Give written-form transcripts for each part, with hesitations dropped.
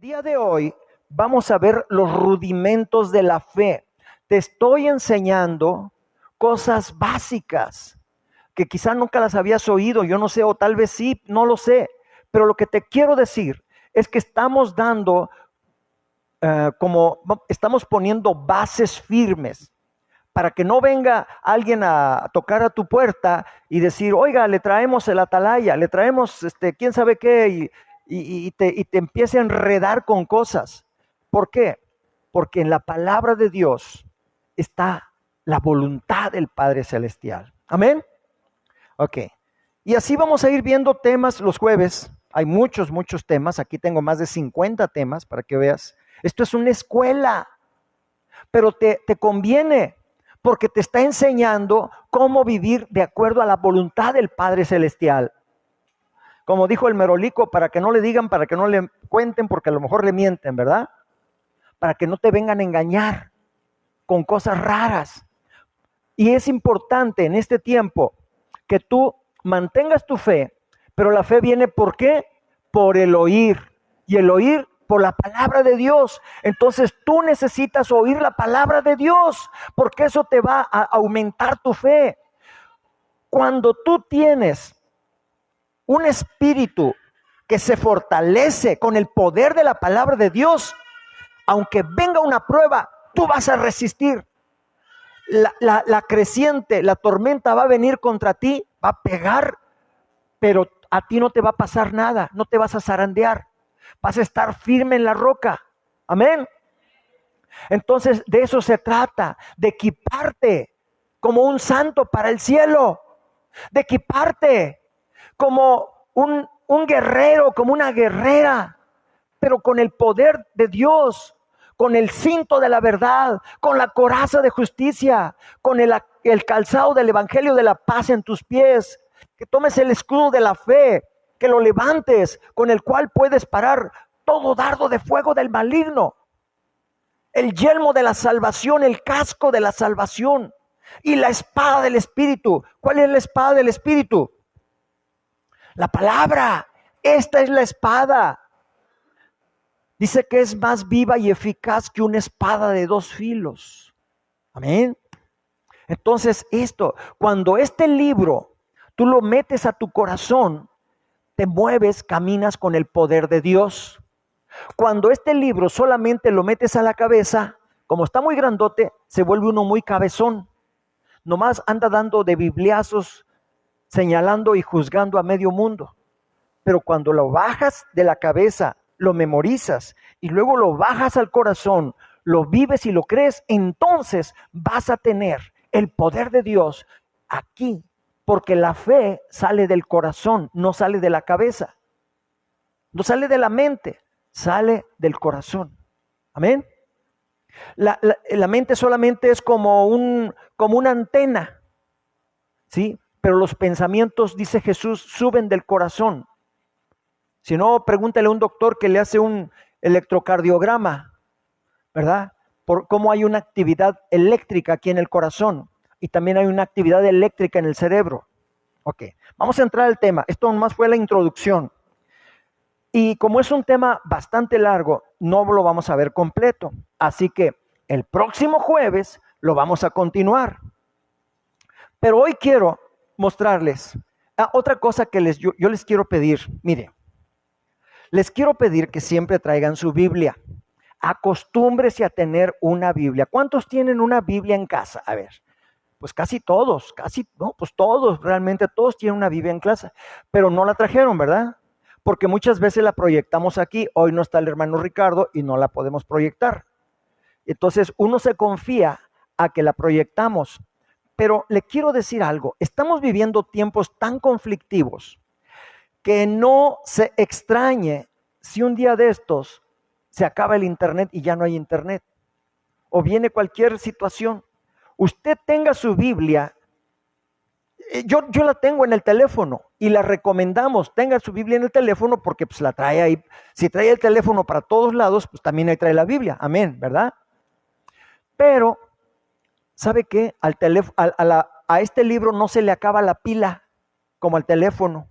Día de hoy vamos a ver los rudimentos de la fe. Te estoy enseñando cosas básicas que quizás nunca las habías oído, yo no sé, o tal vez sí, no lo sé. Pero lo que te quiero decir es que estamos dando, estamos poniendo bases firmes para que no venga alguien a tocar a tu puerta y decir, oiga, le traemos el atalaya, le traemos quién sabe qué, y te empiece a enredar con cosas. ¿Por qué? Porque en la palabra de Dios está la voluntad del Padre Celestial. Amén. Ok. Y así vamos a ir viendo temas los jueves. Hay muchos temas. Aquí tengo más de 50 temas para que veas. Esto es una escuela, pero te conviene porque te está enseñando cómo vivir de acuerdo a la voluntad del Padre Celestial. Como dijo el merolico, para que no le digan, para que no le cuenten, porque a lo mejor le mienten, ¿verdad? Para que no te vengan a engañar con cosas raras. Y es importante en este tiempo que tú mantengas tu fe, pero la fe viene ¿por qué? Por el oír. Y el oír por la palabra de Dios. Entonces tú necesitas oír la palabra de Dios, porque eso te va a aumentar tu fe. Cuando tú tienes un espíritu que se fortalece con el poder de la palabra de Dios, aunque venga una prueba, tú vas a resistir. La creciente, la tormenta va a venir contra ti, va a pegar, pero a ti no te va a pasar nada, no te vas a zarandear, vas a estar firme en la roca. Amén. Entonces de eso se trata, de equiparte como un santo para el cielo, de equiparte como un guerrero, como una guerrera, pero con el poder de Dios, con el cinto de la verdad, con la coraza de justicia, con el calzado del evangelio de la paz en tus pies, que tomes el escudo de la fe, que lo levantes, con el cual puedes parar todo dardo de fuego del maligno, el yelmo de la salvación, el casco de la salvación y la espada del Espíritu. ¿Cuál es la espada del Espíritu? La palabra. Esta es la espada. Dice que es más viva y eficaz que una espada de dos filos. Amén. Entonces cuando este libro tú lo metes a tu corazón, te mueves, caminas con el poder de Dios. Cuando este libro solamente lo metes a la cabeza, como está muy grandote, se vuelve uno muy cabezón. Nomás anda dando de bibliazos, señalando y juzgando a medio mundo. Pero cuando lo bajas de la cabeza, lo memorizas y luego lo bajas al corazón, lo vives y lo crees, entonces vas a tener el poder de Dios aquí, porque la fe sale del corazón, no sale de la cabeza, no sale de la mente, sale del corazón. Amén. La mente solamente es como una antena, ¿sí? Pero los pensamientos, dice Jesús, suben del corazón. Si no, pregúntale a un doctor que le hace un electrocardiograma, ¿verdad? Por cómo hay una actividad eléctrica aquí en el corazón y también hay una actividad eléctrica en el cerebro. Ok, vamos a entrar al tema. Esto nomás fue la introducción. Y como es un tema bastante largo, no lo vamos a ver completo. Así que el próximo jueves lo vamos a continuar. Pero hoy quiero mostrarles otra cosa que yo les quiero pedir. Mire. Les quiero pedir que siempre traigan su Biblia. Acostúmbrese a tener una Biblia. ¿Cuántos tienen una Biblia en casa? A ver, pues casi todos, pues todos, realmente todos tienen una Biblia en casa, pero no la trajeron, ¿verdad? Porque muchas veces la proyectamos aquí. Hoy no está el hermano Ricardo y no la podemos proyectar. Entonces uno se confía a que la proyectamos. Pero le quiero decir algo, estamos viviendo tiempos tan conflictivos que no se extrañe si un día de estos se acaba el internet y ya no hay internet, o viene cualquier situación. Usted tenga su Biblia, yo la tengo en el teléfono y la recomendamos, tenga su Biblia en el teléfono porque pues la trae ahí. Si trae el teléfono para todos lados, pues también ahí trae la Biblia, amén, ¿verdad? Pero, ¿sabe qué? A este libro no se le acaba la pila como al teléfono.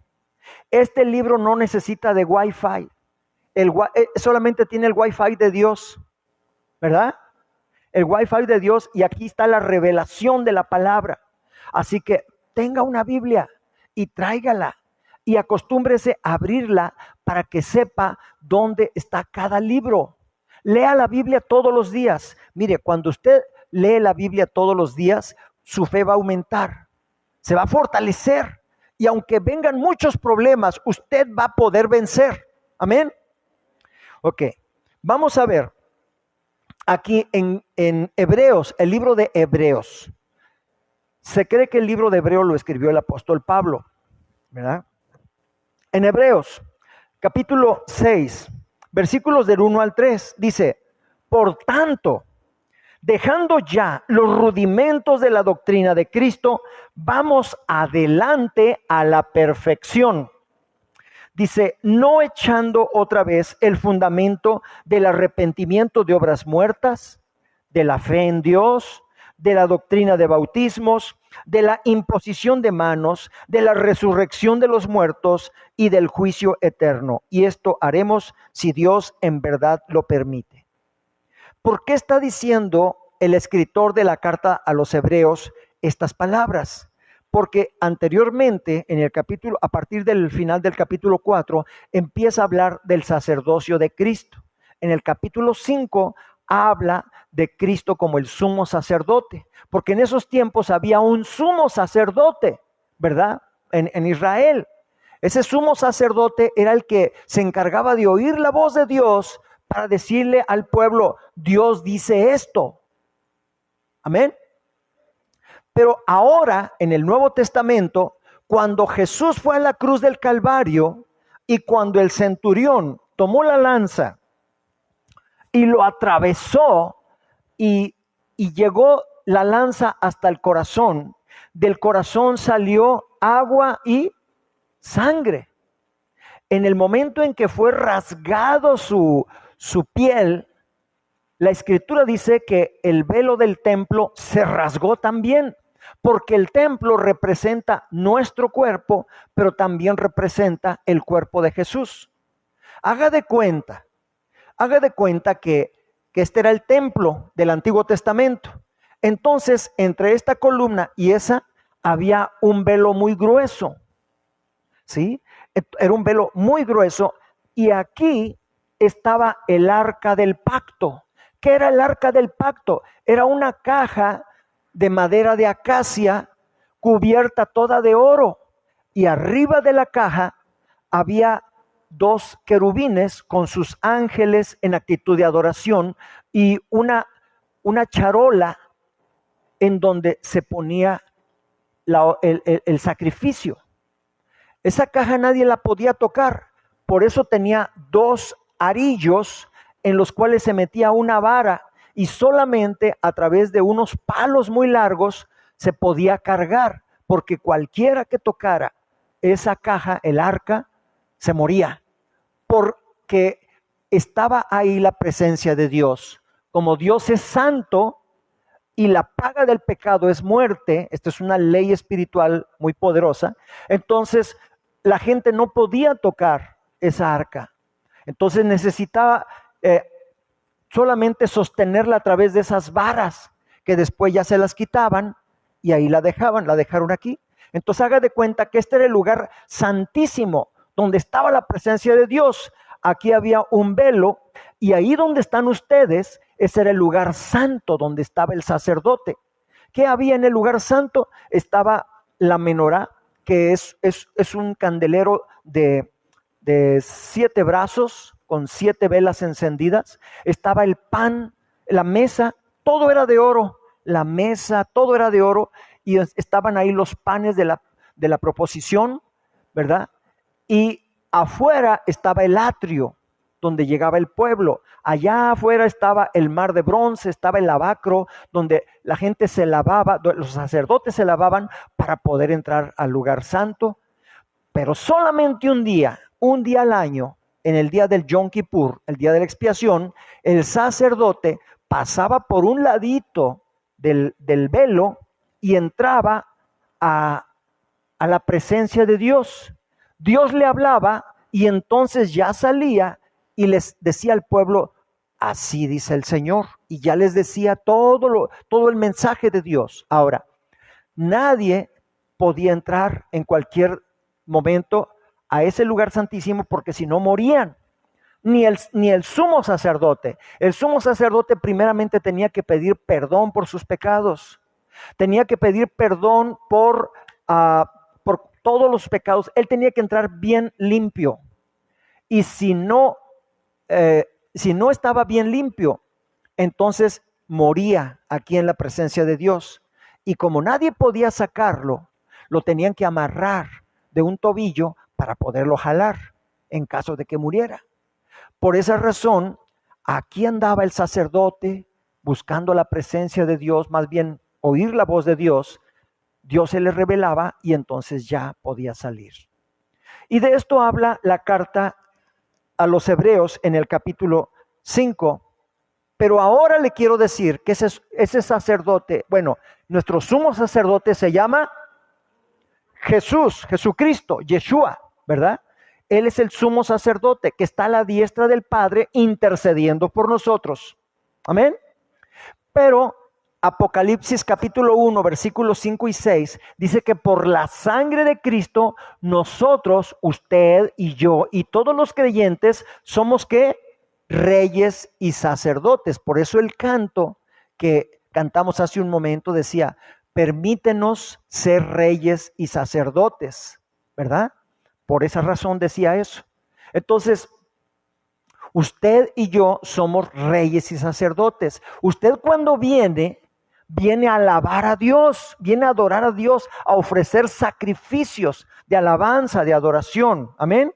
Este libro no necesita de Wi-Fi. solamente tiene el Wi-Fi de Dios, ¿verdad? El Wi-Fi de Dios, y aquí está la revelación de la palabra. Así que tenga una Biblia y tráigala y acostúmbrese a abrirla para que sepa dónde está cada libro. Lea la Biblia todos los días. Mire, cuando usted lee la Biblia todos los días, su fe va a aumentar, se va a fortalecer, y aunque vengan muchos problemas, usted va a poder vencer. Amén. Ok, vamos a ver aquí en Hebreos, el libro de Hebreos. Se cree que el libro de Hebreos lo escribió el apóstol Pablo, ¿verdad? En Hebreos, capítulo 6, versículos del 1 al 3, dice: por tanto, dejando ya los rudimentos de la doctrina de Cristo, vamos adelante a la perfección. Dice, no echando otra vez el fundamento del arrepentimiento de obras muertas, de la fe en Dios, de la doctrina de bautismos, de la imposición de manos, de la resurrección de los muertos y del juicio eterno. Y esto haremos si Dios en verdad lo permite. ¿Por qué está diciendo el escritor de la carta a los Hebreos estas palabras? Porque anteriormente, en el capítulo, a partir del final del capítulo 4, empieza a hablar del sacerdocio de Cristo. En el capítulo 5 habla de Cristo como el sumo sacerdote, porque en esos tiempos había un sumo sacerdote, ¿verdad? En Israel. Ese sumo sacerdote era el que se encargaba de oír la voz de Dios para decirle al pueblo, Dios dice esto. Amén. Pero ahora, en el Nuevo Testamento, cuando Jesús fue a la cruz del Calvario y cuando el centurión tomó la lanza y lo atravesó y llegó la lanza hasta el corazón, del corazón salió agua y sangre. En el momento en que fue rasgado su piel, la Escritura dice que el velo del templo se rasgó también, porque el templo representa nuestro cuerpo, pero también representa el cuerpo de Jesús. Haga de cuenta que este era el templo del Antiguo Testamento. Entonces, entre esta columna y esa había un velo muy grueso, ¿sí? Era un velo muy grueso, y aquí estaba el arca del pacto. ¿Qué era el arca del pacto? Era una caja de madera de acacia cubierta toda de oro, y arriba de la caja había 2 querubines con sus ángeles en actitud de adoración y una charola en donde se ponía el sacrificio. Esa caja nadie la podía tocar, por eso tenía 2 arillos en los cuales se metía una vara, y solamente a través de unos palos muy largos se podía cargar, porque cualquiera que tocara esa caja, el arca, se moría, porque estaba ahí la presencia de Dios. Como Dios es santo y la paga del pecado es muerte, esta es una ley espiritual muy poderosa, entonces la gente no podía tocar esa arca. Entonces necesitaba solamente sostenerla a través de esas varas, que después ya se las quitaban y ahí la dejaron aquí. Entonces haga de cuenta que este era el lugar santísimo, donde estaba la presencia de Dios. Aquí había un velo, y ahí donde están ustedes, ese era el lugar santo donde estaba el sacerdote. ¿Qué había en el lugar santo? Estaba la menorá, que es un candelero de 7 brazos con 7 velas encendidas. Estaba el pan, la mesa, todo era de oro. La mesa, todo era de oro, y estaban ahí los panes de la proposición, ¿verdad? Y afuera estaba el atrio donde llegaba el pueblo. Allá afuera estaba el mar de bronce, estaba el lavacro donde la gente se lavaba, los sacerdotes se lavaban para poder entrar al lugar santo. Pero solamente un día al año, en el día del Yom Kippur, el día de la expiación, el sacerdote pasaba por un ladito del velo y entraba a la presencia de Dios. Dios le hablaba y entonces ya salía y les decía al pueblo, así dice el Señor, y ya les decía todo el mensaje de Dios. Ahora, nadie podía entrar en cualquier momento a ese lugar santísimo porque si no morían. Ni el sumo sacerdote. El sumo sacerdote primeramente tenía que pedir perdón por sus pecados. Tenía que pedir perdón por todos los pecados. Él tenía que entrar bien limpio. Y si no estaba bien limpio, entonces moría aquí en la presencia de Dios. Y como nadie podía sacarlo, lo tenían que amarrar de un tobillo para poderlo jalar en caso de que muriera. Por esa razón, aquí andaba el sacerdote buscando la presencia de Dios, más bien oír la voz de Dios. Dios se le revelaba y entonces ya podía salir. Y de esto habla la carta a los Hebreos en el capítulo 5. Pero ahora le quiero decir que ese sacerdote, nuestro sumo sacerdote se llama Jesucristo, Yeshua, ¿verdad? Él es el sumo sacerdote que está a la diestra del Padre intercediendo por nosotros. Amén. Pero Apocalipsis capítulo 1, versículos 5 y 6 dice que por la sangre de Cristo nosotros, usted y yo y todos los creyentes somos ¿qué? Reyes y sacerdotes. Por eso el canto que cantamos hace un momento decía, permítenos ser reyes y sacerdotes, ¿verdad? Por esa razón decía eso. Entonces, usted y yo somos reyes y sacerdotes. Usted cuando viene a alabar a Dios, viene a adorar a Dios, a ofrecer sacrificios de alabanza, de adoración. Amén.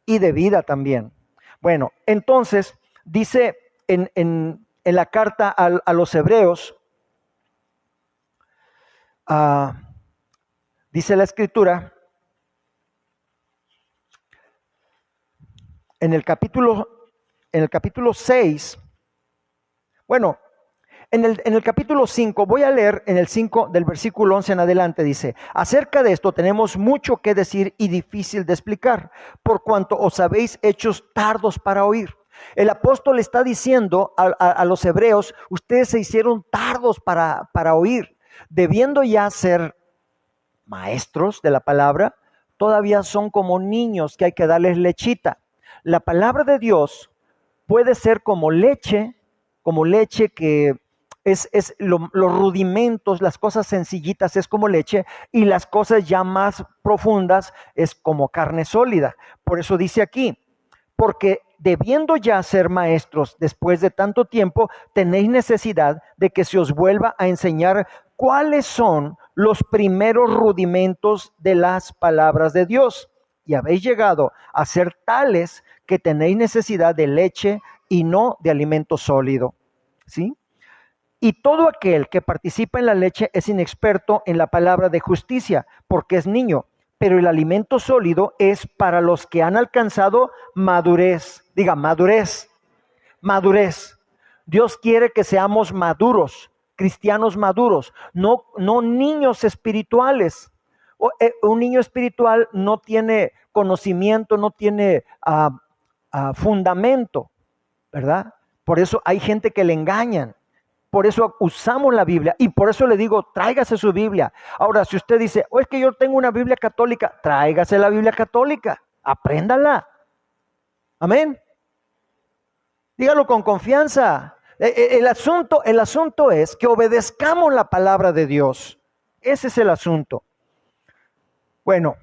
Y de vida también. Bueno, entonces, dice en la carta a los Hebreos, dice la Escritura, en el capítulo 6, en el capítulo 5, voy a leer en el 5 del versículo 11 en adelante, dice, acerca de esto tenemos mucho que decir y difícil de explicar, por cuanto os habéis hecho tardos para oír. El apóstol está diciendo a los hebreos, ustedes se hicieron tardos para oír, debiendo ya ser maestros de la palabra, todavía son como niños que hay que darles lechita. La palabra de Dios puede ser como leche que es los rudimentos, las cosas sencillitas es como leche y las cosas ya más profundas es como carne sólida. Por eso dice aquí, porque debiendo ya ser maestros después de tanto tiempo, tenéis necesidad de que se os vuelva a enseñar cuáles son los primeros rudimentos de las palabras de Dios. Y habéis llegado a ser tales que tenéis necesidad de leche y no de alimento sólido. ¿Sí? Y todo aquel que participa en la leche es inexperto en la palabra de justicia, porque es niño. Pero el alimento sólido es para los que han alcanzado madurez. Diga, madurez. Madurez. Dios quiere que seamos maduros, cristianos maduros, no niños espirituales. Un niño espiritual no tiene conocimiento, no tiene fundamento, ¿verdad? Por eso hay gente que le engañan. Por eso usamos la Biblia y por eso le digo, tráigase su Biblia. Ahora, si usted dice, es que yo tengo una Biblia católica, tráigase la Biblia católica, apréndala. Amén. Dígalo con confianza. El asunto es que obedezcamos la palabra de Dios. Ese es el asunto. Bueno,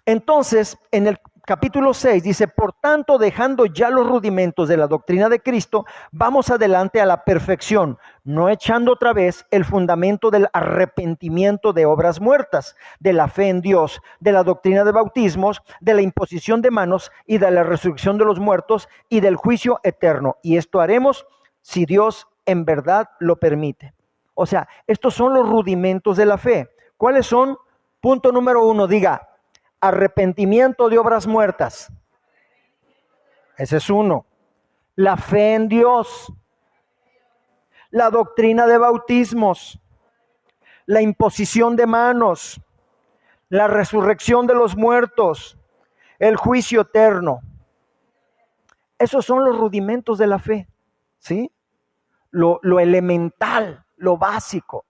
entonces en el capítulo 6 dice, por tanto, dejando ya los rudimentos de la doctrina de Cristo, vamos adelante a la perfección, no echando otra vez el fundamento del arrepentimiento de obras muertas, de la fe en Dios, de la doctrina de bautismos, de la imposición de manos y de la resurrección de los muertos y del juicio eterno. Y esto haremos si Dios en verdad lo permite. O sea, estos son los rudimentos de la fe. ¿Cuáles son? Punto número 1, diga, arrepentimiento de obras muertas. Ese es uno. La fe en Dios. La doctrina de bautismos. La imposición de manos. La resurrección de los muertos. El juicio eterno. Esos son los rudimentos de la fe, ¿sí? Lo elemental, lo básico.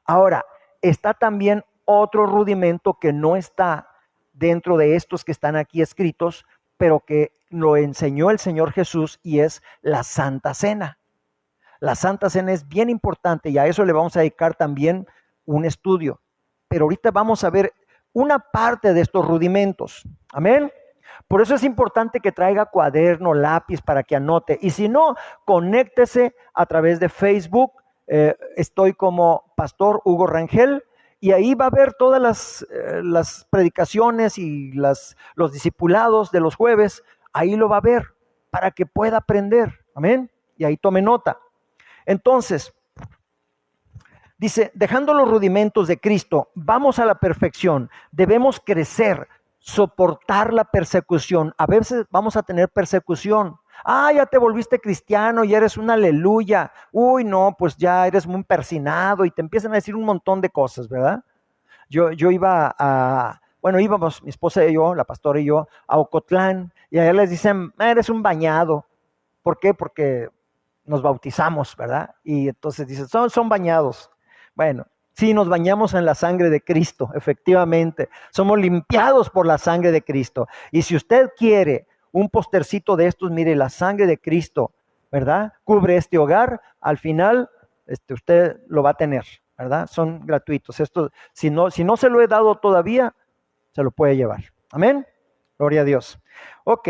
Ahora, está también otro rudimento que no está dentro de estos que están aquí escritos, pero que lo enseñó el Señor Jesús, y es la Santa Cena. La Santa Cena es bien importante y a eso le vamos a dedicar también un estudio. Pero ahorita vamos a ver una parte de estos rudimentos. Amén. Por eso es importante que traiga cuaderno, lápiz para que anote. Y si no, conéctese a través de Facebook. Estoy como Pastor Hugo Rangel. Y ahí va a ver todas las predicaciones y los discipulados de los jueves. Ahí lo va a ver para que pueda aprender. Amén. Y ahí tome nota. Entonces, dice, dejando los rudimentos de Cristo, vamos a la perfección. Debemos crecer, soportar la persecución. A veces vamos a tener persecución. Ya te volviste cristiano y eres un aleluya. Uy, no, pues ya eres muy persinado, y te empiezan a decir un montón de cosas, ¿verdad? Yo íbamos, mi esposa y yo, la pastora y yo, a Ocotlán, y allá les dicen, eres un bañado. ¿Por qué? Porque nos bautizamos, ¿verdad? Y entonces dicen, son bañados. Bueno, sí, nos bañamos en la sangre de Cristo, efectivamente. Somos limpiados por la sangre de Cristo. Y si usted quiere un postercito de estos, mire, la sangre de Cristo, ¿verdad? Cubre este hogar, al final usted lo va a tener, ¿verdad? Son gratuitos. Esto, si no se lo he dado todavía, se lo puede llevar. Amén. Gloria a Dios. Ok.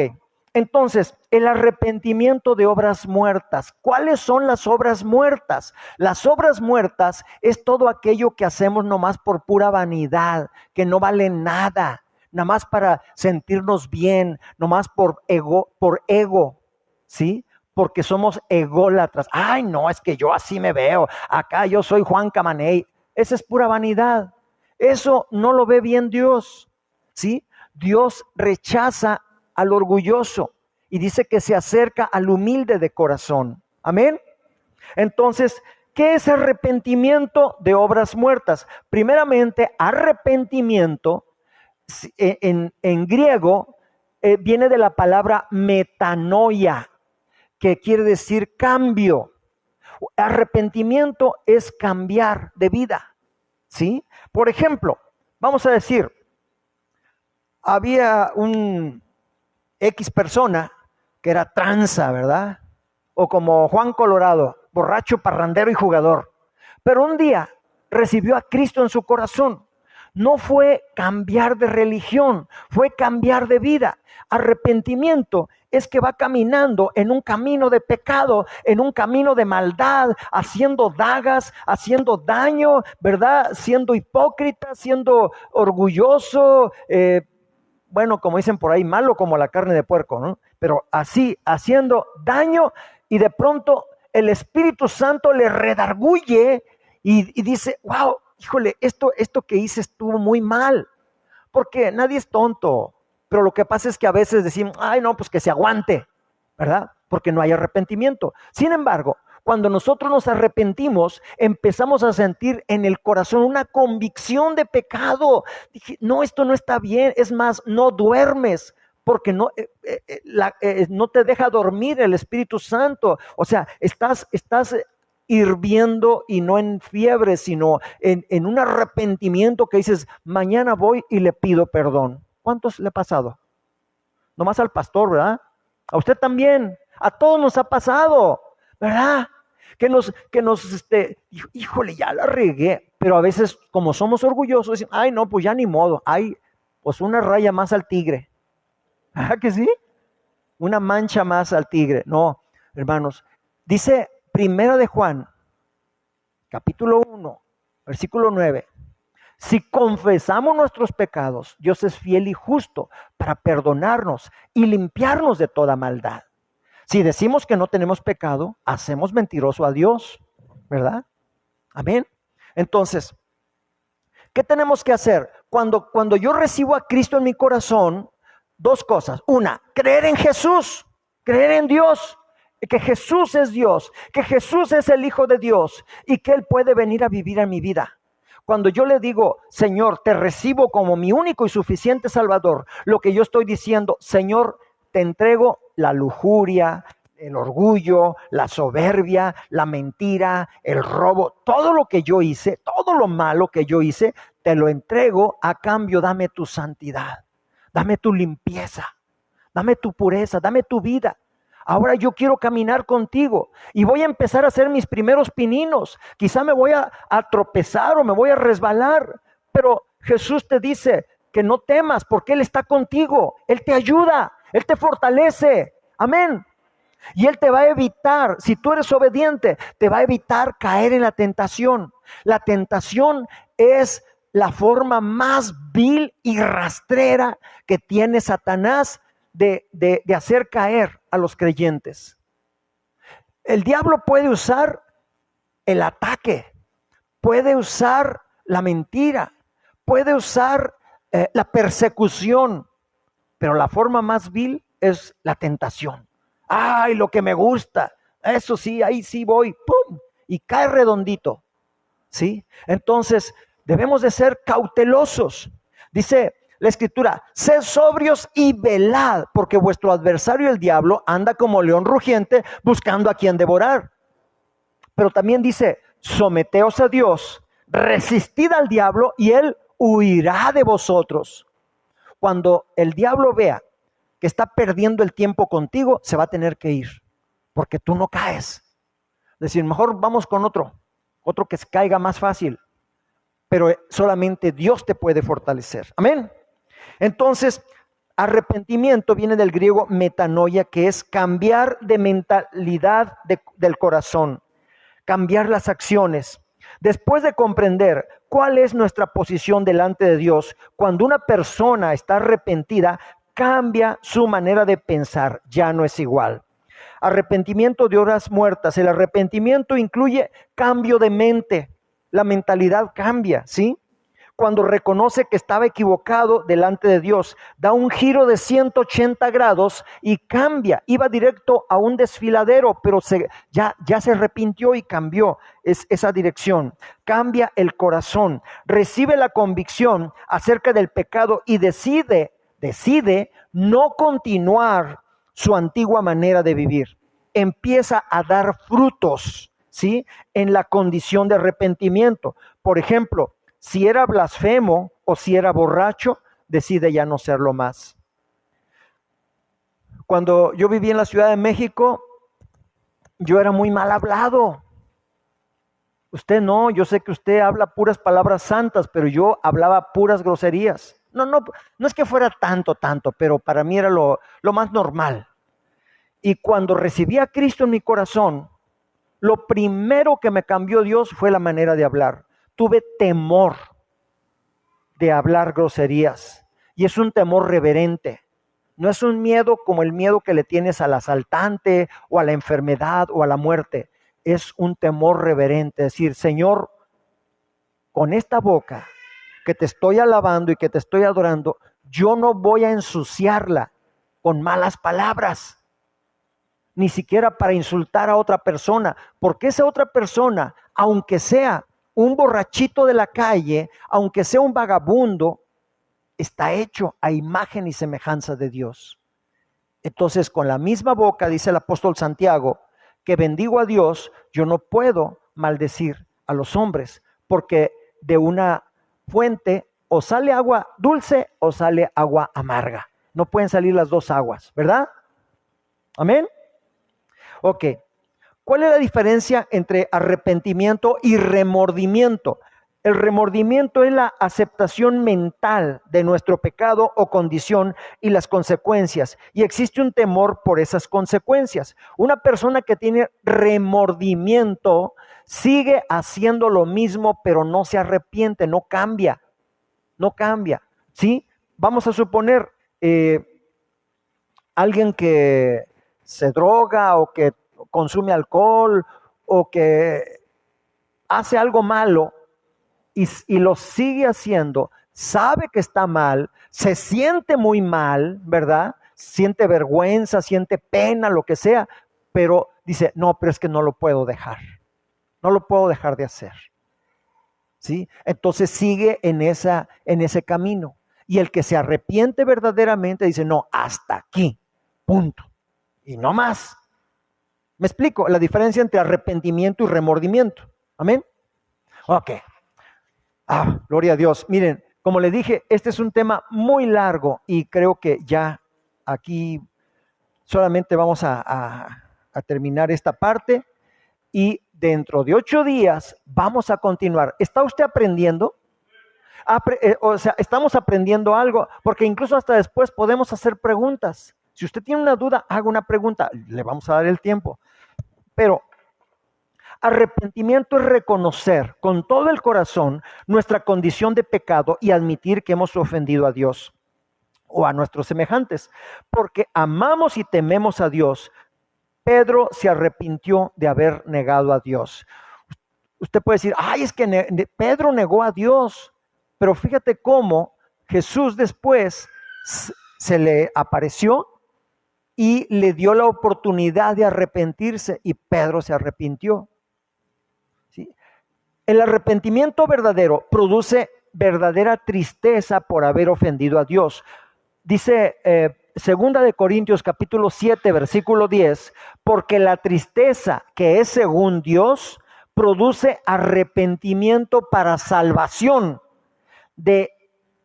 Entonces, el arrepentimiento de obras muertas. ¿Cuáles son las obras muertas? Las obras muertas es todo aquello que hacemos nomás por pura vanidad, que no vale nada, nada más para sentirnos bien, nomás por ego, ¿sí? Porque somos ególatras. Ay, no, es que yo así me veo. Acá yo soy Juan Camaney. Esa es pura vanidad. Eso no lo ve bien Dios, ¿sí? Dios rechaza al orgulloso y dice que se acerca al humilde de corazón. Amén. Entonces, ¿qué es arrepentimiento de obras muertas? Primeramente, arrepentimiento en griego viene de la palabra metanoia, que quiere decir cambio. Arrepentimiento es cambiar de vida, ¿sí? Por ejemplo, vamos a decir, había un X persona que era tranza, ¿verdad? O como Juan Colorado, borracho, parrandero y jugador. Pero un día recibió a Cristo en su corazón. No fue cambiar de religión, fue cambiar de vida. Arrepentimiento es que va caminando en un camino de pecado, en un camino de maldad, haciendo dagas, haciendo daño, ¿verdad? Siendo hipócrita, siendo orgulloso, bueno, como dicen por ahí, malo como la carne de puerco, ¿no? Pero así, haciendo daño, y de pronto el Espíritu Santo le redarguye y dice, wow, híjole, esto que hice estuvo muy mal, porque nadie es tonto, pero lo que pasa es que a veces decimos, ay no, pues que se aguante, ¿verdad? Porque no hay arrepentimiento. Sin embargo, cuando nosotros nos arrepentimos, empezamos a sentir en el corazón una convicción de pecado. Dije, no, esto no está bien. Es más, no duermes porque no te deja dormir el Espíritu Santo. O sea, estás hirviendo, y no en fiebre, sino en un arrepentimiento que dices, mañana voy y le pido perdón. ¿Cuántos le ha pasado? Nomás al pastor, ¿verdad? A usted también. A todos nos ha pasado, ¿verdad? Que nos, híjole, ya la regué. Pero a veces, como somos orgullosos, decimos, ay, no, pues ya ni modo. Ay, pues una raya más al tigre. ¿Ah, que sí? Una mancha más al tigre. No, hermanos. Dice Primera de Juan, capítulo 1, versículo 9. Si confesamos nuestros pecados, Dios es fiel y justo para perdonarnos y limpiarnos de toda maldad. Si decimos que no tenemos pecado, hacemos mentiroso a Dios, ¿verdad? Amén. Entonces, ¿qué tenemos que hacer? Cuando yo recibo a Cristo en mi corazón, dos cosas. Una, creer en Jesús, creer en Dios, que Jesús es Dios, que Jesús es el Hijo de Dios y que Él puede venir a vivir en mi vida. Cuando yo le digo, Señor, te recibo como mi único y suficiente Salvador, lo que yo estoy diciendo, Señor, te entrego la lujuria, el orgullo, la soberbia, la mentira, el robo, todo lo que yo hice, todo lo malo que yo hice, te lo entrego a cambio, dame tu santidad, dame tu limpieza, dame tu pureza, dame tu vida. Ahora yo quiero caminar contigo y voy a empezar a hacer mis primeros pininos. Quizá me voy a tropezar o me voy a resbalar, pero Jesús te dice que no temas porque Él está contigo. Él te ayuda, Él te fortalece. Amén. Y Él te va a evitar, si tú eres obediente, te va a evitar caer en la tentación. La tentación es la forma más vil y rastrera que tiene Satanás de hacer caer a los creyentes. El diablo puede usar el ataque, puede usar la mentira, puede usar la persecución, pero la forma más vil es la tentación. Ay, lo que me gusta, eso sí, ahí sí voy, ¡pum! Y cae redondito, ¿sí? Entonces, debemos de ser cautelosos. Dice la Escritura, sed sobrios y velad, porque vuestro adversario el diablo anda como león rugiente buscando a quien devorar. Pero también dice, someteos a Dios, resistid al diablo y él huirá de vosotros. Cuando el diablo vea que está perdiendo el tiempo contigo, se va a tener que ir, porque tú no caes. Es decir, mejor vamos con otro que se caiga más fácil, pero solamente Dios te puede fortalecer. Amén. Entonces, arrepentimiento viene del griego metanoia, que es cambiar de mentalidad del corazón, cambiar las acciones. Después de comprender cuál es nuestra posición delante de Dios, cuando una persona está arrepentida, cambia su manera de pensar, ya no es igual. Arrepentimiento de horas muertas. El arrepentimiento incluye cambio de mente. La mentalidad cambia, ¿sí? Cuando reconoce que estaba equivocado delante de Dios, da un giro de 180 grados y cambia. Iba directo a un desfiladero, pero ya se arrepintió y cambió esa dirección. Cambia el corazón, recibe la convicción acerca del pecado y decide no continuar su antigua manera de vivir. Empieza a dar frutos, ¿sí? En la condición de arrepentimiento. Por ejemplo, si era blasfemo o si era borracho, decide ya no serlo más. Cuando yo viví en la Ciudad de México, yo era muy mal hablado. Usted no, yo sé que usted habla puras palabras santas, pero yo hablaba puras groserías. No es que fuera tanto, pero para mí era lo más normal. Y cuando recibí a Cristo en mi corazón, lo primero que me cambió Dios fue la manera de hablar. Tuve temor de hablar groserías. Y es un temor reverente. No es un miedo como el miedo que le tienes al asaltante o a la enfermedad o a la muerte. Es un temor reverente. Decir, Señor, con esta boca que te estoy alabando y que te estoy adorando, yo no voy a ensuciarla con malas palabras. Ni siquiera para insultar a otra persona. Porque esa otra persona, aunque sea un borrachito de la calle, aunque sea un vagabundo, está hecho a imagen y semejanza de Dios. Entonces, con la misma boca, dice el apóstol Santiago, que bendigo a Dios, yo no puedo maldecir a los hombres, porque de una fuente o sale agua dulce o sale agua amarga. No pueden salir las dos aguas, ¿verdad? Amén. Ok. ¿Cuál es la diferencia entre arrepentimiento y remordimiento? El remordimiento es la aceptación mental de nuestro pecado o condición y las consecuencias. Y existe un temor por esas consecuencias. Una persona que tiene remordimiento sigue haciendo lo mismo, pero no se arrepiente, no cambia. No cambia, ¿sí? Vamos a suponer alguien que se droga o que consume alcohol o que hace algo malo y lo sigue haciendo, sabe que está mal, se siente muy mal, ¿verdad? Siente vergüenza, siente pena, lo que sea, pero dice, no, pero es que no lo puedo dejar, no lo puedo dejar de hacer, ¿sí? Entonces sigue en ese camino. Y el que se arrepiente verdaderamente dice, no, hasta aquí, punto. y no más. ¿Me explico? La diferencia entre arrepentimiento y remordimiento. Amén. Ok. Gloria a Dios. Miren, como le dije, este es un tema muy largo y creo que ya aquí solamente vamos a terminar esta parte y dentro de 8 días vamos a continuar. ¿Está usted aprendiendo? O sea, estamos aprendiendo algo, porque incluso hasta después podemos hacer preguntas. Si usted tiene una duda, haga una pregunta, le vamos a dar el tiempo. Pero arrepentimiento es reconocer con todo el corazón nuestra condición de pecado y admitir que hemos ofendido a Dios o a nuestros semejantes, porque amamos y tememos a Dios. Pedro se arrepintió de haber negado a Dios. Usted puede decir, ay, es que Pedro negó a Dios, pero fíjate cómo Jesús después se le apareció y le dio la oportunidad de arrepentirse y Pedro se arrepintió. ¿Sí? El arrepentimiento verdadero produce verdadera tristeza por haber ofendido a Dios. Dice Segunda de Corintios capítulo 7 versículo 10, porque la tristeza que es según Dios produce arrepentimiento para salvación, de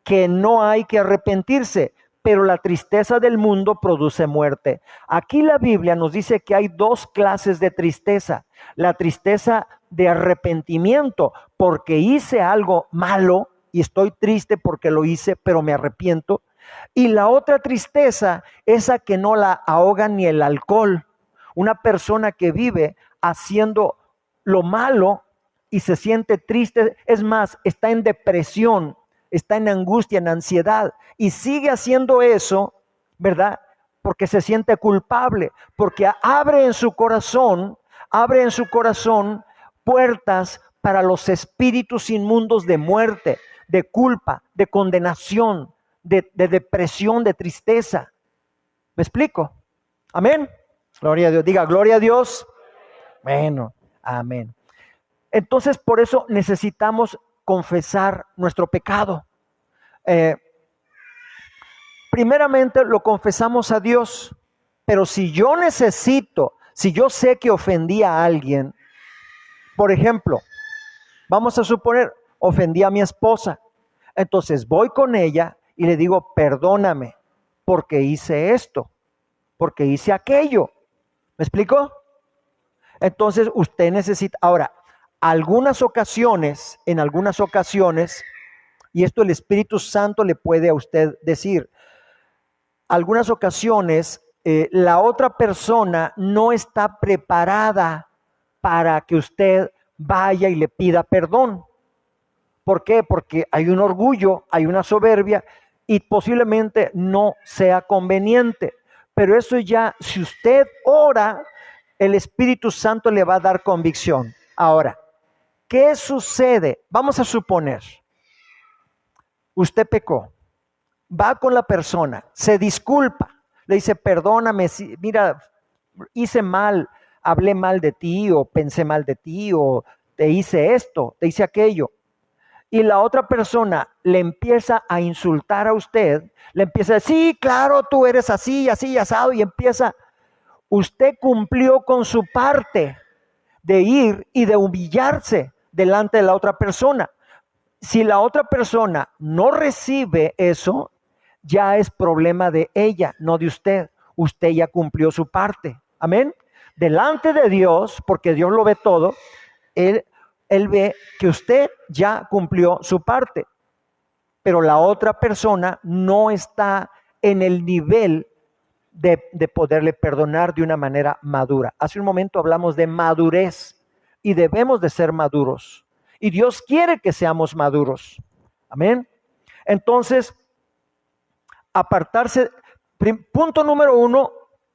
que no hay que arrepentirse, pero la tristeza del mundo produce muerte. Aquí la Biblia nos dice que hay 2 clases de tristeza. La tristeza de arrepentimiento, porque hice algo malo y estoy triste porque lo hice, pero me arrepiento. Y la otra tristeza, esa que no la ahoga ni el alcohol. Una persona que vive haciendo lo malo y se siente triste, es más, está en depresión, está en angustia, en ansiedad, y sigue haciendo eso, ¿verdad? Porque se siente culpable, porque abre en su corazón puertas para los espíritus inmundos de muerte, de culpa, de condenación, de depresión, de tristeza. ¿Me explico? Amén. Gloria a Dios. Diga, gloria a Dios. Bueno, amén. Entonces, por eso necesitamos confesar nuestro pecado. Primeramente lo confesamos a Dios, pero si yo sé que ofendí a alguien, por ejemplo, vamos a suponer, ofendí a mi esposa, entonces voy con ella y le digo, perdóname, porque hice esto, porque hice aquello. ¿Me explico? Entonces usted necesita, ahora, en algunas ocasiones, y esto el Espíritu Santo le puede a usted decir, algunas ocasiones la otra persona no está preparada para que usted vaya y le pida perdón. ¿Por qué? Porque hay un orgullo, hay una soberbia y posiblemente no sea conveniente. Pero eso ya, si usted ora, el Espíritu Santo le va a dar convicción. Ahora, ¿qué sucede? Vamos a suponer, usted pecó, va con la persona, se disculpa, le dice, perdóname, mira, hice mal, hablé mal de ti o pensé mal de ti o te hice esto, te hice aquello. Y la otra persona le empieza a insultar a usted, le empieza a decir, sí, claro, tú eres así, así, asado, y empieza, usted cumplió con su parte de ir y de humillarse delante de la otra persona. Si la otra persona no recibe eso, ya es problema de ella, no de usted. Usted ya cumplió su parte. Amén. Delante de Dios, porque Dios lo ve todo, Él ve que usted ya cumplió su parte. Pero la otra persona no está en el nivel de poderle perdonar de una manera madura. Hace un momento hablamos de madurez y debemos de ser maduros. Y Dios quiere que seamos maduros. Amén. Entonces, apartarse. Punto número 1,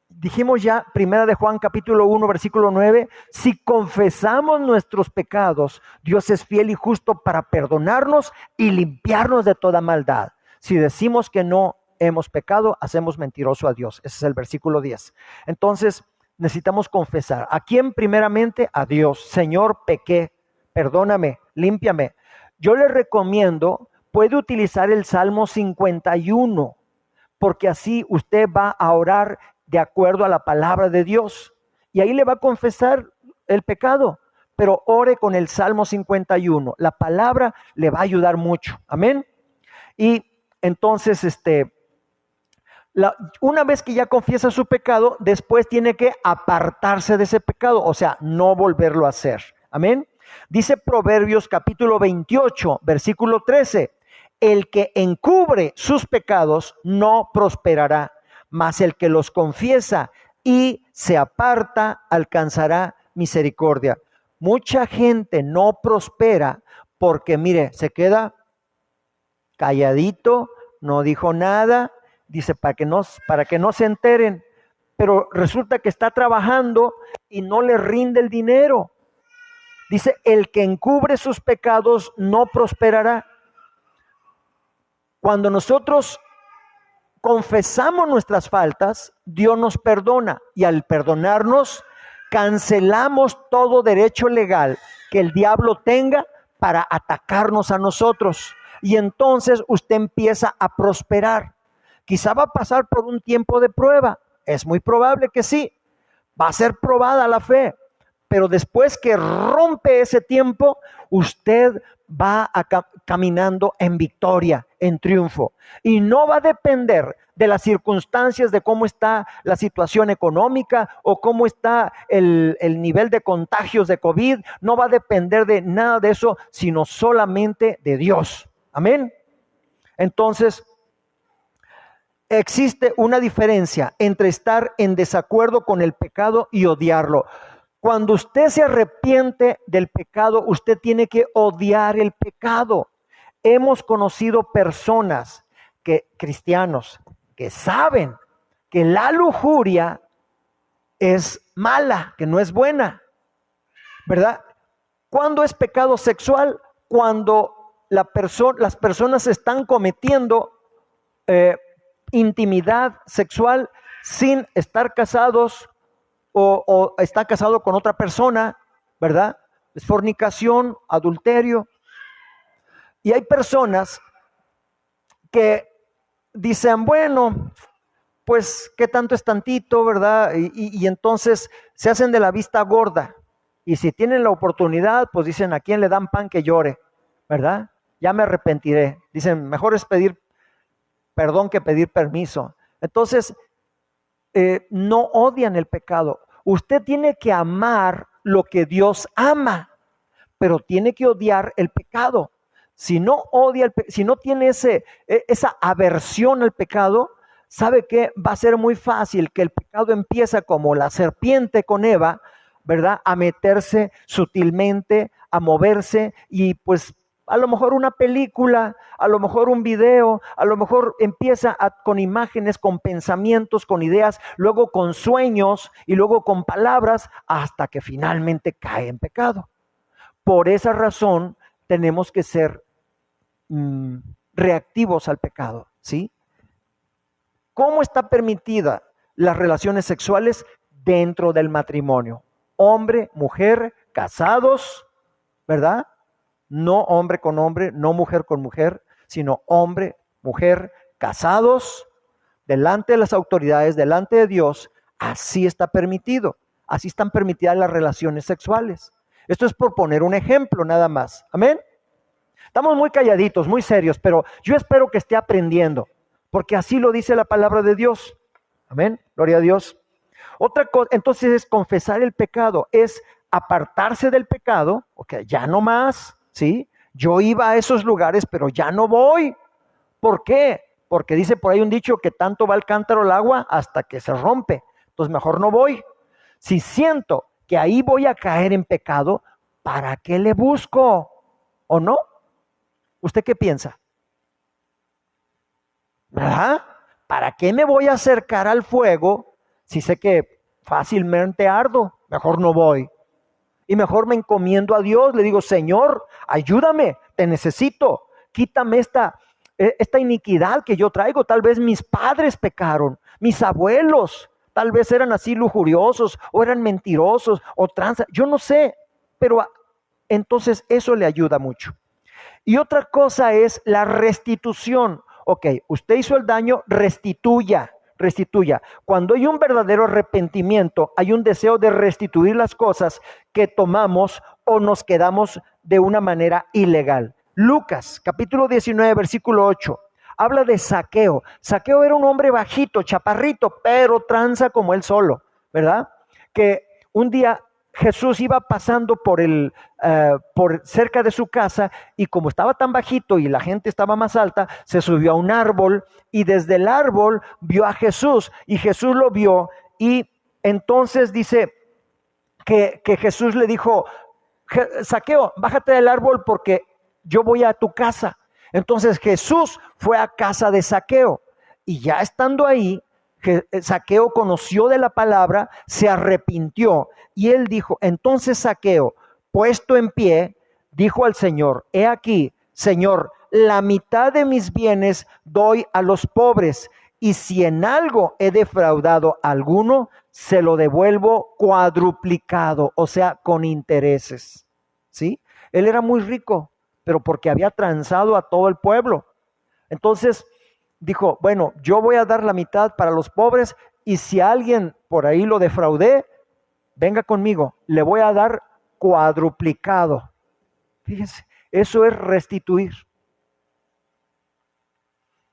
dijimos ya, primera de Juan capítulo 1, versículo 9, si confesamos nuestros pecados, Dios es fiel y justo para perdonarnos y limpiarnos de toda maldad. Si decimos que no hemos pecado, hacemos mentiroso a Dios. Ese es el versículo 10. Entonces, necesitamos confesar. ¿A quién primeramente? A Dios. Señor, pequé, perdóname, límpiame. Yo le recomiendo, puede utilizar el Salmo 51, porque así usted va a orar de acuerdo a la palabra de Dios. Y ahí le va a confesar el pecado, pero ore con el Salmo 51. La palabra le va a ayudar mucho. Amén. Y entonces, una vez que ya confiesa su pecado, después tiene que apartarse de ese pecado, o sea, no volverlo a hacer. Amén. Dice Proverbios capítulo 28, versículo 13, el que encubre sus pecados no prosperará, mas el que los confiesa y se aparta alcanzará misericordia. Mucha gente no prospera porque, mire, se queda calladito, no dijo nada, dice para que no se enteren, pero resulta que está trabajando y no le rinde el dinero. Dice, el que encubre sus pecados no prosperará. Cuando nosotros confesamos nuestras faltas, Dios nos perdona, y al perdonarnos, cancelamos todo derecho legal que el diablo tenga para atacarnos a nosotros. Y entonces usted empieza a prosperar. Quizá va a pasar por un tiempo de prueba. Es muy probable que sí. Va a ser probada la fe. Pero después que rompe ese tiempo, usted va caminando en victoria, en triunfo. Y no va a depender de las circunstancias, de cómo está la situación económica o cómo está el nivel de contagios de COVID. No va a depender de nada de eso, sino solamente de Dios. Amén. Entonces, existe una diferencia entre estar en desacuerdo con el pecado y odiarlo. Cuando usted se arrepiente del pecado, usted tiene que odiar el pecado. Hemos conocido personas, cristianos, que saben que la lujuria es mala, que no es buena, ¿verdad? ¿Cuándo es pecado sexual? Cuando las personas están cometiendo intimidad sexual sin estar casados o está casado con otra persona, ¿verdad? Es fornicación, adulterio. Y hay personas que dicen, bueno, pues qué tanto es tantito, ¿verdad? Y entonces se hacen de la vista gorda. Y si tienen la oportunidad, pues dicen, ¿a quién le dan pan que llore? ¿Verdad? Ya me arrepentiré. Dicen, mejor es pedir perdón que pedir permiso. Entonces, no odian el pecado. Usted tiene que amar lo que Dios ama, pero tiene que odiar el pecado. Si no odia, si no tiene esa aversión al pecado, ¿sabe qué? Va a ser muy fácil que el pecado empiece como la serpiente con Eva, ¿verdad? A meterse sutilmente, a moverse, y pues a lo mejor una película, a lo mejor un video, a lo mejor empieza con imágenes, con pensamientos, con ideas, luego con sueños y luego con palabras, hasta que finalmente cae en pecado. Por esa razón tenemos que ser reactivos al pecado, ¿sí? ¿Cómo está permitida las relaciones sexuales dentro del matrimonio? Hombre, mujer, casados, ¿verdad? No hombre con hombre, no mujer con mujer, sino hombre, mujer, casados, delante de las autoridades, delante de Dios. Así está permitido, así están permitidas las relaciones sexuales. Esto es por poner un ejemplo nada más. Amén. Estamos muy calladitos, muy serios, pero yo espero que esté aprendiendo, porque así lo dice la palabra de Dios. Amén, gloria a Dios. Otra cosa, entonces, es confesar el pecado, es apartarse del pecado, ok, ya no más, ¿sí? Yo iba a esos lugares, pero ya no voy. ¿Por qué? Porque dice por ahí un dicho que tanto va el cántaro al agua hasta que se rompe. Entonces mejor no voy. Si siento que ahí voy a caer en pecado, ¿para qué le busco? ¿O no? ¿Usted qué piensa? ¿Verdad? ¿Para qué me voy a acercar al fuego si sé que fácilmente ardo? Mejor no voy. Y mejor me encomiendo a Dios, le digo, Señor, ayúdame, te necesito, quítame esta iniquidad que yo traigo. Tal vez mis padres pecaron, mis abuelos, tal vez eran así lujuriosos, o eran mentirosos, o yo no sé, pero entonces eso le ayuda mucho. Y otra cosa es la restitución. Ok, usted hizo el daño, restituya, restituya. Cuando hay un verdadero arrepentimiento, hay un deseo de restituir las cosas que tomamos o nos quedamos de una manera ilegal. Lucas, capítulo 19, versículo 8. Habla de Zaqueo. Zaqueo era un hombre bajito, chaparrito, pero tranza como él solo, ¿verdad? Que un día Jesús iba pasando por cerca de su casa, y como estaba tan bajito y la gente estaba más alta, se subió a un árbol y desde el árbol vio a Jesús, y Jesús lo vio, y entonces dice que Jesús le dijo: Zaqueo, bájate del árbol porque yo voy a tu casa. Entonces Jesús fue a casa de Zaqueo, y ya estando ahí, Zaqueo conoció de la palabra, se arrepintió, y él dijo: entonces Zaqueo, puesto en pie, dijo al Señor: he aquí, Señor, la mitad de mis bienes doy a los pobres, y si en algo he defraudado a alguno, se lo devuelvo cuadruplicado, o sea, con intereses. ¿Sí? Él era muy rico, pero porque había transado a todo el pueblo. Entonces dijo: bueno, yo voy a dar la mitad para los pobres, y si alguien por ahí lo defraudé, venga conmigo, le voy a dar cuadruplicado. Fíjense, eso es restituir.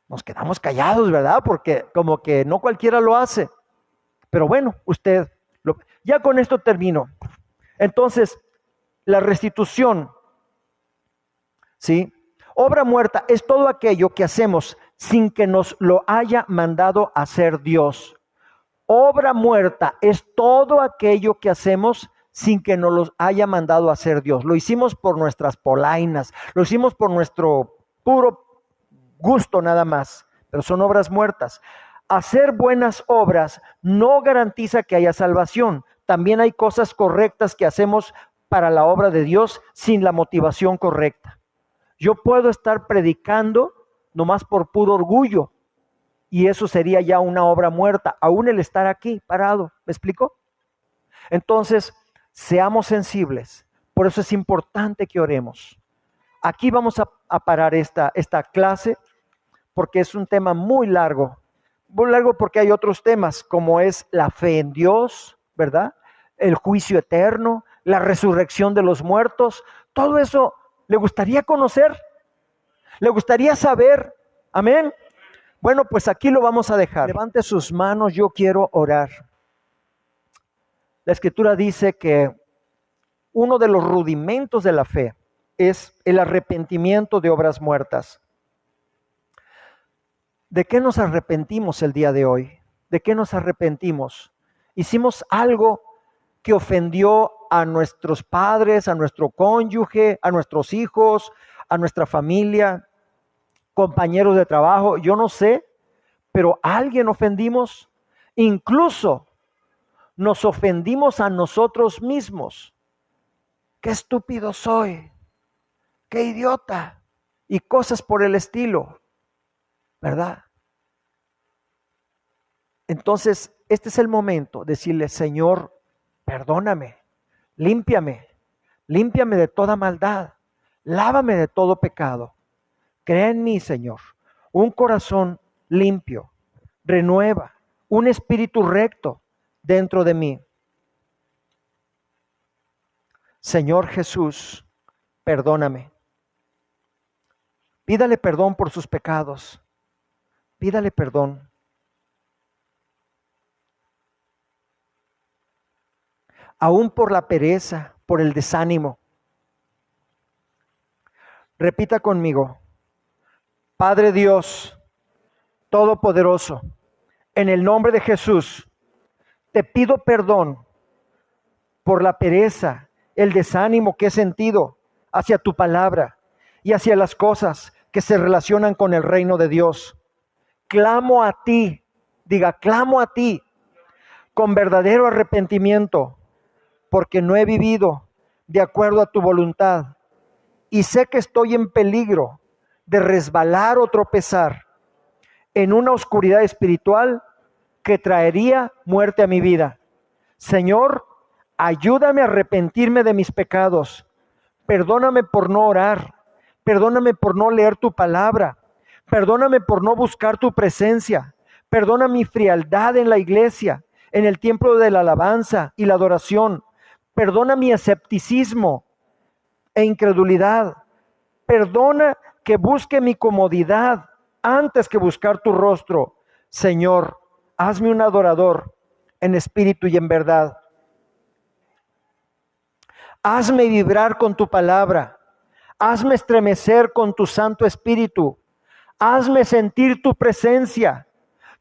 Nos quedamos callados, ¿verdad? Porque como que no cualquiera lo hace. Pero bueno, ya con esto termino. Entonces, la restitución, ¿sí? Obra muerta es todo aquello que hacemos sin que nos lo haya mandado hacer Dios. Obra muerta es todo aquello que hacemos sin que nos lo haya mandado hacer Dios. Lo hicimos por nuestras polainas, lo hicimos por nuestro puro gusto nada más, pero son obras muertas. Hacer buenas obras no garantiza que haya salvación. También hay cosas correctas que hacemos para la obra de Dios sin la motivación correcta. Yo puedo estar predicando nomás por puro orgullo, y eso sería ya una obra muerta, aún el estar aquí parado. ¿Me explico? Entonces, seamos sensibles. Por eso es importante que oremos. Aquí vamos a parar esta clase, porque es un tema muy largo. Muy largo porque hay otros temas, como es la fe en Dios, ¿verdad? El juicio eterno, la resurrección de los muertos. Todo eso le gustaría conocer, le gustaría saber. Amén. Bueno, pues aquí lo vamos a dejar. Levante sus manos, yo quiero orar. La Escritura dice que uno de los rudimentos de la fe es el arrepentimiento de obras muertas. ¿De qué nos arrepentimos el día de hoy? ¿De qué nos arrepentimos? ¿Hicimos algo que ofendió a nuestros padres, a nuestro cónyuge, a nuestros hijos, a nuestra familia, compañeros de trabajo? Yo no sé, pero a alguien ofendimos. Incluso nos ofendimos a nosotros mismos. Qué estúpido soy, qué idiota, y cosas por el estilo, ¿verdad? Entonces, este es el momento de decirle: Señor, perdóname, límpiame de toda maldad, lávame de todo pecado. Crea en mí, Señor, un corazón limpio, renueva un espíritu recto dentro de mí. Señor Jesús, perdóname. Pídale perdón por sus pecados. Pídale perdón. Aún por la pereza, por el desánimo. Repita conmigo: Padre Dios Todopoderoso, en el nombre de Jesús, te pido perdón por la pereza, el desánimo que he sentido hacia tu palabra y hacia las cosas que se relacionan con el reino de Dios. Clamo a ti, diga: clamo a ti con verdadero arrepentimiento, porque no he vivido de acuerdo a tu voluntad, y sé que estoy en peligro de resbalar o tropezar en una oscuridad espiritual que traería muerte a mi vida. Señor, ayúdame a arrepentirme de mis pecados. Perdóname por no orar. Perdóname por no leer tu palabra. Perdóname por no buscar tu presencia. Perdona mi frialdad en la iglesia, en el tiempo de la alabanza y la adoración. Perdona mi escepticismo e incredulidad. Perdona que busque mi comodidad antes que buscar tu rostro. Señor, hazme un adorador en espíritu y en verdad. Hazme vibrar con tu palabra. Hazme estremecer con tu Santo Espíritu. Hazme sentir tu presencia.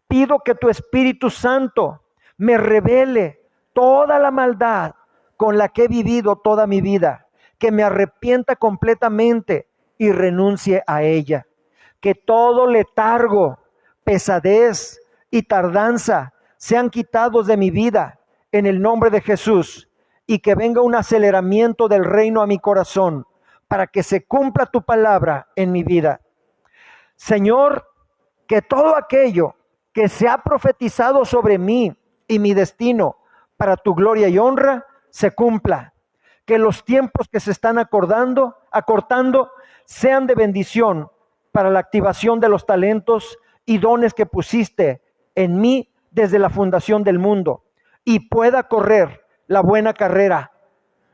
Pido que tu Espíritu Santo me revele toda la maldad con la que he vivido toda mi vida, que me arrepienta completamente y renuncie a ella. Que todo letargo, pesadez y tardanza sean quitados de mi vida en el nombre de Jesús, y que venga un aceleramiento del reino a mi corazón para que se cumpla tu palabra en mi vida. Señor, que todo aquello que se ha profetizado sobre mí y mi destino para tu gloria y honra se cumpla. Que los tiempos que se están acortando sean de bendición para la activación de los talentos y dones que pusiste en mí desde la fundación del mundo, y pueda correr la buena carrera.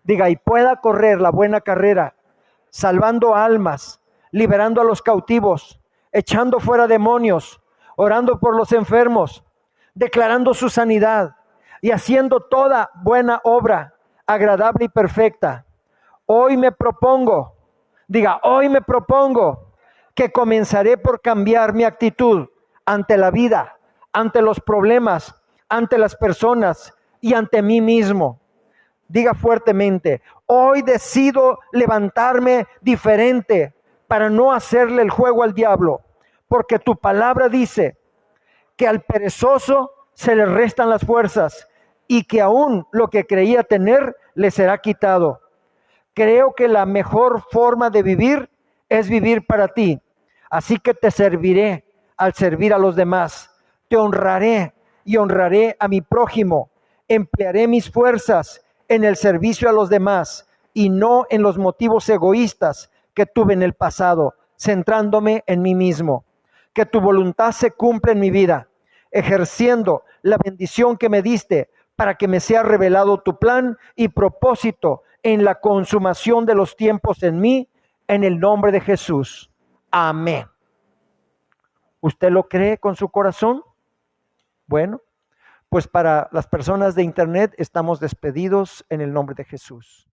Diga, y pueda correr la buena carrera, salvando almas, liberando a los cautivos, echando fuera demonios, orando por los enfermos, declarando su sanidad y haciendo toda buena obra agradable y perfecta. Hoy me propongo, diga, hoy me propongo que comenzaré por cambiar mi actitud ante la vida, ante los problemas, ante las personas y ante mí mismo. Diga fuertemente, hoy decido levantarme diferente para no hacerle el juego al diablo, porque tu palabra dice que al perezoso se le restan las fuerzas y que aún lo que creía tener le será quitado. Creo que la mejor forma de vivir es vivir para ti, así que te serviré al servir a los demás, te honraré y honraré a mi prójimo, emplearé mis fuerzas en el servicio a los demás y no en los motivos egoístas que tuve en el pasado, centrándome en mí mismo. Que tu voluntad se cumpla en mi vida, ejerciendo la bendición que me diste para que me sea revelado tu plan y propósito en la consumación de los tiempos en mí, en el nombre de Jesús. Amén. ¿Usted lo cree con su corazón? Bueno, pues para las personas de internet estamos despedidos en el nombre de Jesús.